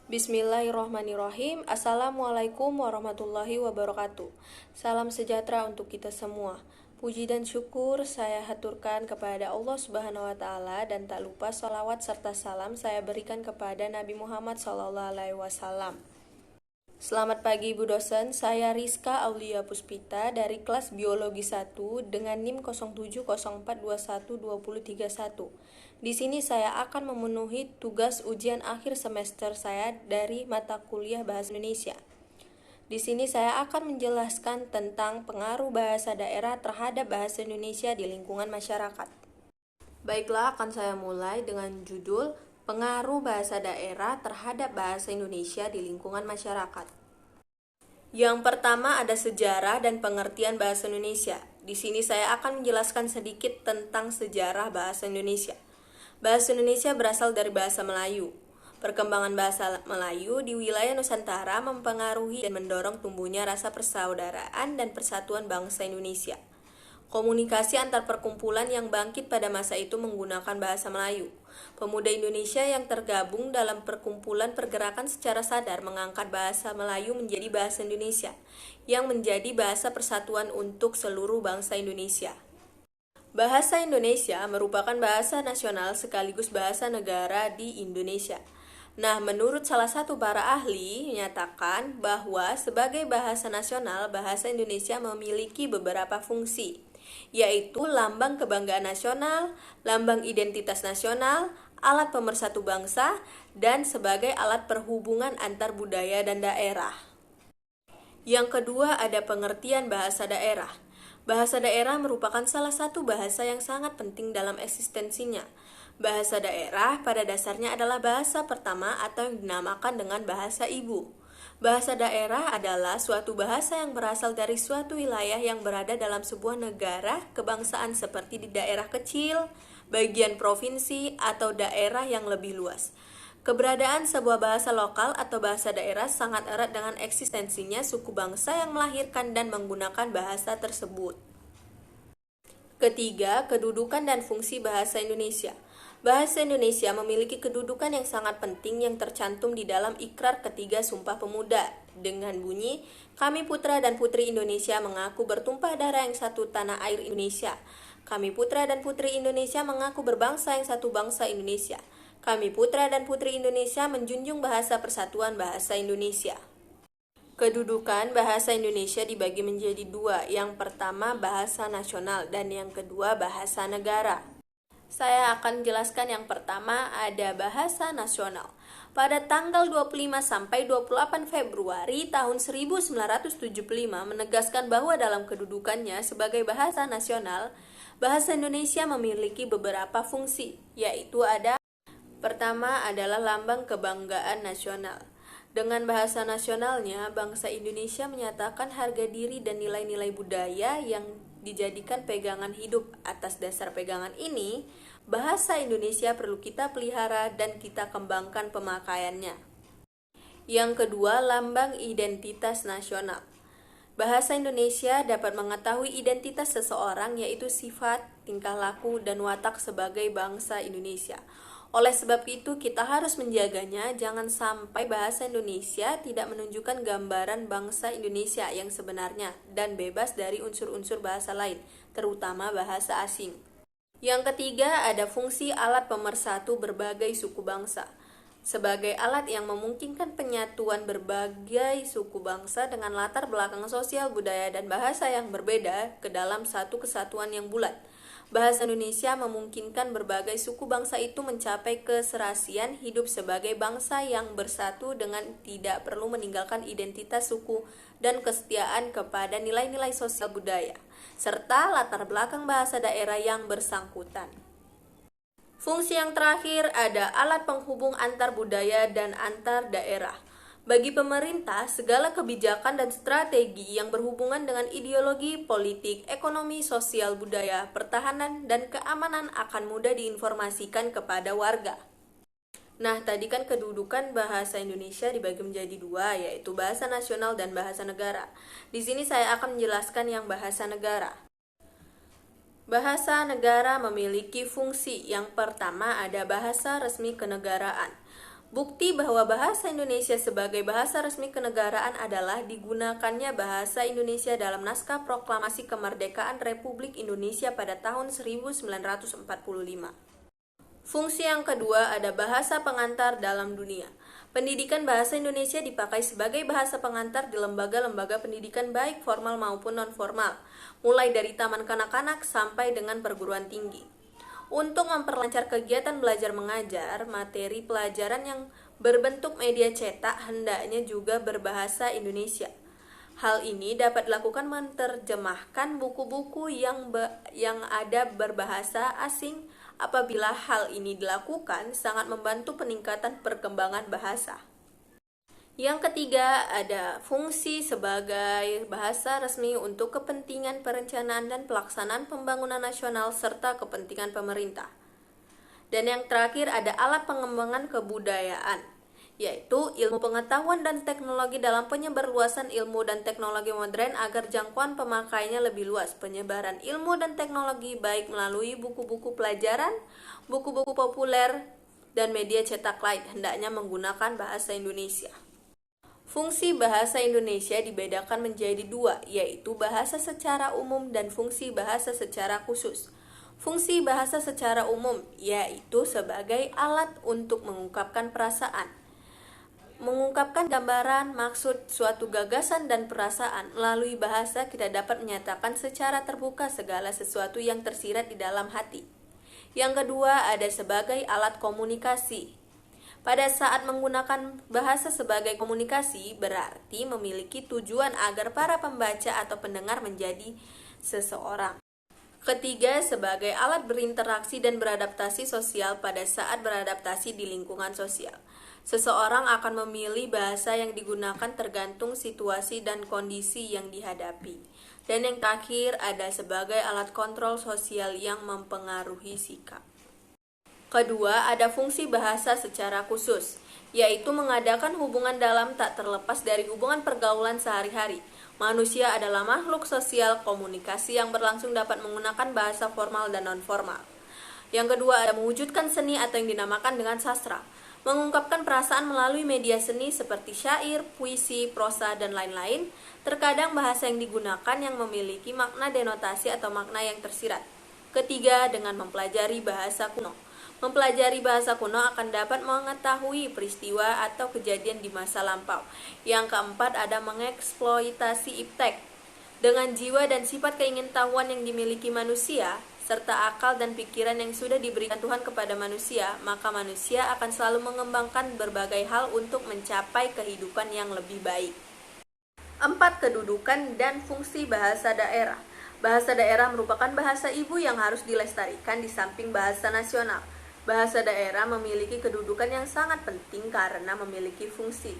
Bismillahirrohmanirrohim. Assalamualaikum warahmatullahi wabarakatuh. Salam sejahtera untuk kita semua. Puji dan syukur saya haturkan kepada Allah Subhanahu wa Ta'ala, dan tak lupa sholawat serta salam saya berikan kepada Nabi Muhammad SAW. Selamat pagi Bu Dosen, saya Rizka Aulia Puspita dari kelas Biologi 1 dengan NIM 0704212031. Di sini saya akan memenuhi tugas ujian akhir semester saya dari mata kuliah Bahasa Indonesia. Di sini saya akan menjelaskan tentang pengaruh bahasa daerah terhadap bahasa Indonesia di lingkungan masyarakat. Baiklah, akan saya mulai dengan judul Pengaruh bahasa daerah terhadap bahasa Indonesia di lingkungan masyarakat. Yang pertama ada sejarah dan pengertian bahasa Indonesia. Di sini saya akan menjelaskan sedikit tentang sejarah bahasa Indonesia. Bahasa Indonesia berasal dari bahasa Melayu. Perkembangan bahasa Melayu di wilayah Nusantara mempengaruhi dan mendorong tumbuhnya rasa persaudaraan dan persatuan bangsa Indonesia. Komunikasi antar perkumpulan yang bangkit pada masa itu menggunakan bahasa Melayu. Pemuda Indonesia yang tergabung dalam perkumpulan pergerakan secara sadar mengangkat bahasa Melayu menjadi bahasa Indonesia, yang menjadi bahasa persatuan untuk seluruh bangsa Indonesia. Bahasa Indonesia merupakan bahasa nasional sekaligus bahasa negara di Indonesia. Nah, menurut salah satu para ahli menyatakan bahwa sebagai bahasa nasional, bahasa Indonesia memiliki beberapa fungsi, yaitu lambang kebanggaan nasional, lambang identitas nasional, alat pemersatu bangsa, dan sebagai alat perhubungan antar budaya dan daerah. Yang kedua ada pengertian bahasa daerah. Bahasa daerah merupakan salah satu bahasa yang sangat penting dalam eksistensinya. Bahasa daerah pada dasarnya adalah bahasa pertama atau yang dinamakan dengan bahasa ibu. Bahasa daerah adalah suatu bahasa yang berasal dari suatu wilayah yang berada dalam sebuah negara kebangsaan seperti di daerah kecil, bagian provinsi, atau daerah yang lebih luas. Keberadaan sebuah bahasa lokal atau bahasa daerah sangat erat dengan eksistensinya suku bangsa yang melahirkan dan menggunakan bahasa tersebut. Ketiga, kedudukan dan fungsi bahasa Indonesia. Bahasa Indonesia memiliki kedudukan yang sangat penting yang tercantum di dalam Ikrar Ketiga Sumpah Pemuda dengan bunyi, "Kami putra dan putri Indonesia mengaku bertumpah darah yang satu tanah air Indonesia. Kami putra dan putri Indonesia mengaku berbangsa yang satu bangsa Indonesia. Kami putra dan putri Indonesia menjunjung bahasa persatuan bahasa Indonesia." Kedudukan bahasa Indonesia dibagi menjadi dua. Yang pertama bahasa nasional dan yang kedua bahasa negara. Saya akan jelaskan yang pertama ada bahasa nasional. Pada tanggal 25 sampai 28 Februari tahun 1975 menegaskan bahwa dalam kedudukannya sebagai bahasa nasional, bahasa Indonesia memiliki beberapa fungsi, yaitu ada pertama adalah lambang kebanggaan nasional. Dengan bahasa nasionalnya, bangsa Indonesia menyatakan harga diri dan nilai-nilai budaya yang dijadikan pegangan hidup. Atas dasar pegangan ini, bahasa Indonesia perlu kita pelihara dan kita kembangkan pemakaiannya. Yang kedua, lambang identitas nasional. Bahasa Indonesia dapat mengetahui identitas seseorang, yaitu sifat, tingkah laku, dan watak sebagai bangsa Indonesia. Oleh sebab itu, kita harus menjaganya, jangan sampai bahasa Indonesia tidak menunjukkan gambaran bangsa Indonesia yang sebenarnya dan bebas dari unsur-unsur bahasa lain, terutama bahasa asing. Yang ketiga, ada fungsi alat pemersatu berbagai suku bangsa. Sebagai alat yang memungkinkan penyatuan berbagai suku bangsa dengan latar belakang sosial, budaya, dan bahasa yang berbeda ke dalam satu kesatuan yang bulat. Bahasa Indonesia memungkinkan berbagai suku bangsa itu mencapai keserasian hidup sebagai bangsa yang bersatu dengan tidak perlu meninggalkan identitas suku dan kesetiaan kepada nilai-nilai sosial budaya, serta latar belakang bahasa daerah yang bersangkutan. Fungsi yang terakhir ada alat penghubung antar budaya dan antar daerah. Bagi pemerintah, segala kebijakan dan strategi yang berhubungan dengan ideologi, politik, ekonomi, sosial, budaya, pertahanan, dan keamanan akan mudah diinformasikan kepada warga. Nah, tadi kan kedudukan bahasa Indonesia dibagi menjadi dua, yaitu bahasa nasional dan bahasa negara. Di sini saya akan menjelaskan yang bahasa negara. Bahasa negara memiliki fungsi. Yang pertama ada bahasa resmi kenegaraan. Bukti bahwa bahasa Indonesia sebagai bahasa resmi kenegaraan adalah digunakannya bahasa Indonesia dalam naskah proklamasi kemerdekaan Republik Indonesia pada tahun 1945. Fungsi yang kedua ada bahasa pengantar dalam dunia. Pendidikan bahasa Indonesia dipakai sebagai bahasa pengantar di lembaga-lembaga pendidikan baik formal maupun non-formal, mulai dari taman kanak-kanak sampai dengan perguruan tinggi. Untuk memperlancar kegiatan belajar mengajar, materi pelajaran yang berbentuk media cetak hendaknya juga berbahasa Indonesia. Hal ini dapat dilakukan menerjemahkan buku-buku yang ada berbahasa asing. Apabila hal ini dilakukan, sangat membantu peningkatan perkembangan bahasa. Yang ketiga, ada fungsi sebagai bahasa resmi untuk kepentingan perencanaan dan pelaksanaan pembangunan nasional serta kepentingan pemerintah. Dan yang terakhir ada alat pengembangan kebudayaan, yaitu ilmu pengetahuan dan teknologi dalam penyebarluasan ilmu dan teknologi modern agar jangkauan pemakainya lebih luas. Penyebaran ilmu dan teknologi baik melalui buku-buku pelajaran, buku-buku populer, dan media cetak lain hendaknya menggunakan bahasa Indonesia. Fungsi bahasa Indonesia dibedakan menjadi dua, yaitu bahasa secara umum dan fungsi bahasa secara khusus. Fungsi bahasa secara umum yaitu sebagai alat untuk mengungkapkan perasaan, mengungkapkan gambaran, maksud, suatu gagasan dan perasaan. Melalui bahasa kita dapat menyatakan secara terbuka segala sesuatu yang tersirat di dalam hati. Yang kedua ada sebagai alat komunikasi. Pada saat menggunakan bahasa sebagai komunikasi berarti memiliki tujuan agar para pembaca atau pendengar menjadi seseorang. Ketiga, sebagai alat berinteraksi dan beradaptasi sosial. Pada saat beradaptasi di lingkungan sosial, seseorang akan memilih bahasa yang digunakan tergantung situasi dan kondisi yang dihadapi. Dan yang terakhir ada sebagai alat kontrol sosial yang mempengaruhi sikap. Kedua, ada fungsi bahasa secara khusus, yaitu mengadakan hubungan dalam tak terlepas dari hubungan pergaulan sehari-hari. Manusia adalah makhluk sosial, komunikasi yang berlangsung dapat menggunakan bahasa formal dan non-formal. Yang kedua, ada mewujudkan seni atau yang dinamakan dengan sastra, mengungkapkan perasaan melalui media seni seperti syair, puisi, prosa, dan lain-lain. Terkadang bahasa yang digunakan yang memiliki makna denotasi atau makna yang tersirat. Ketiga, dengan mempelajari bahasa kuno. Mempelajari bahasa kuno akan dapat mengetahui peristiwa atau kejadian di masa lampau. Yang keempat ada mengeksploitasi iptek. Dengan jiwa dan sifat keingintahuan yang dimiliki manusia, serta akal dan pikiran yang sudah diberikan Tuhan kepada manusia, maka manusia akan selalu mengembangkan berbagai hal untuk mencapai kehidupan yang lebih baik. 4. Kedudukan dan fungsi bahasa daerah. Bahasa daerah merupakan bahasa ibu yang harus dilestarikan di samping bahasa nasional. Bahasa daerah memiliki kedudukan yang sangat penting karena memiliki fungsi,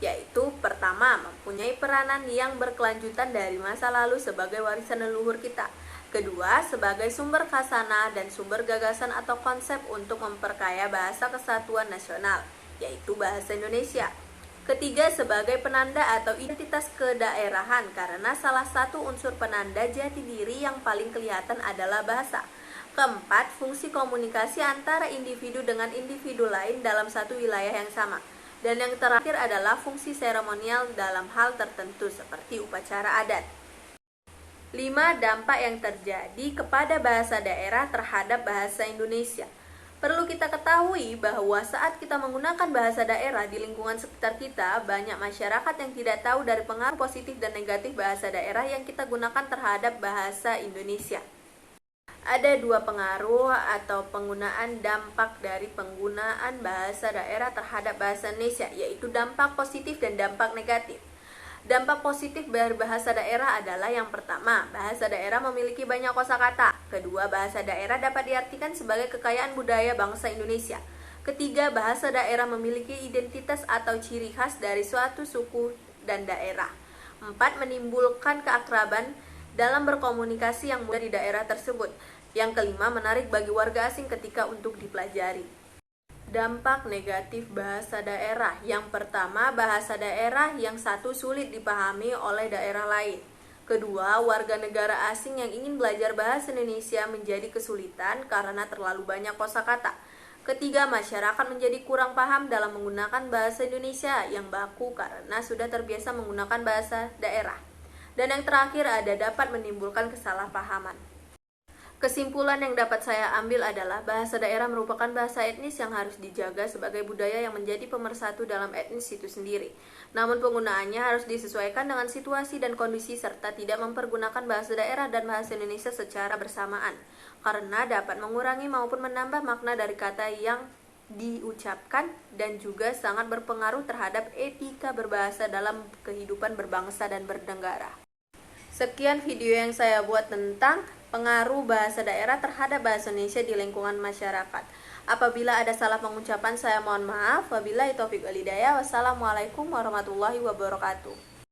yaitu pertama, mempunyai peranan yang berkelanjutan dari masa lalu sebagai warisan leluhur kita. Kedua, sebagai sumber khasana dan sumber gagasan atau konsep untuk memperkaya bahasa kesatuan nasional, yaitu bahasa Indonesia. Ketiga, sebagai penanda atau identitas kedaerahan karena salah satu unsur penanda jati diri yang paling kelihatan adalah bahasa. Keempat, fungsi komunikasi antara individu dengan individu lain dalam satu wilayah yang sama. Dan yang terakhir adalah fungsi seremonial dalam hal tertentu seperti upacara adat. 5. Dampak yang terjadi kepada bahasa daerah terhadap bahasa Indonesia. Perlu kita ketahui bahwa saat kita menggunakan bahasa daerah di lingkungan sekitar kita, banyak masyarakat yang tidak tahu dari pengaruh positif dan negatif bahasa daerah yang kita gunakan terhadap bahasa Indonesia. Ada dua pengaruh atau penggunaan dampak dari penggunaan bahasa daerah terhadap bahasa Indonesia, yaitu dampak positif dan dampak negatif. Dampak positif dari bahasa daerah adalah yang pertama, bahasa daerah memiliki banyak kosakata. Kedua, bahasa daerah dapat diartikan sebagai kekayaan budaya bangsa Indonesia. Ketiga, bahasa daerah memiliki identitas atau ciri khas dari suatu suku dan daerah. 4. Menimbulkan keakraban dalam berkomunikasi yang mudah di daerah tersebut. Yang kelima, menarik bagi warga asing ketika untuk dipelajari. Dampak negatif bahasa daerah. Yang pertama, bahasa daerah yang satu sulit dipahami oleh daerah lain. Kedua, warga negara asing yang ingin belajar bahasa Indonesia menjadi kesulitan karena terlalu banyak kosakata. Ketiga, masyarakat menjadi kurang paham dalam menggunakan bahasa Indonesia yang baku karena sudah terbiasa menggunakan bahasa daerah. Dan yang terakhir ada dapat menimbulkan kesalahpahaman. Kesimpulan yang dapat saya ambil adalah bahasa daerah merupakan bahasa etnis yang harus dijaga sebagai budaya yang menjadi pemersatu dalam etnis itu sendiri. Namun penggunaannya harus disesuaikan dengan situasi dan kondisi serta tidak mempergunakan bahasa daerah dan bahasa Indonesia secara bersamaan, karena dapat mengurangi maupun menambah makna dari kata yang diucapkan dan juga sangat berpengaruh terhadap etika berbahasa dalam kehidupan berbangsa dan bernegara. Sekian video yang saya buat tentang pengaruh bahasa daerah terhadap bahasa Indonesia di lingkungan masyarakat. Apabila ada salah pengucapan saya mohon maaf. Wabillahi taufiq wal hidayah. Wassalamualaikum warahmatullahi wabarakatuh.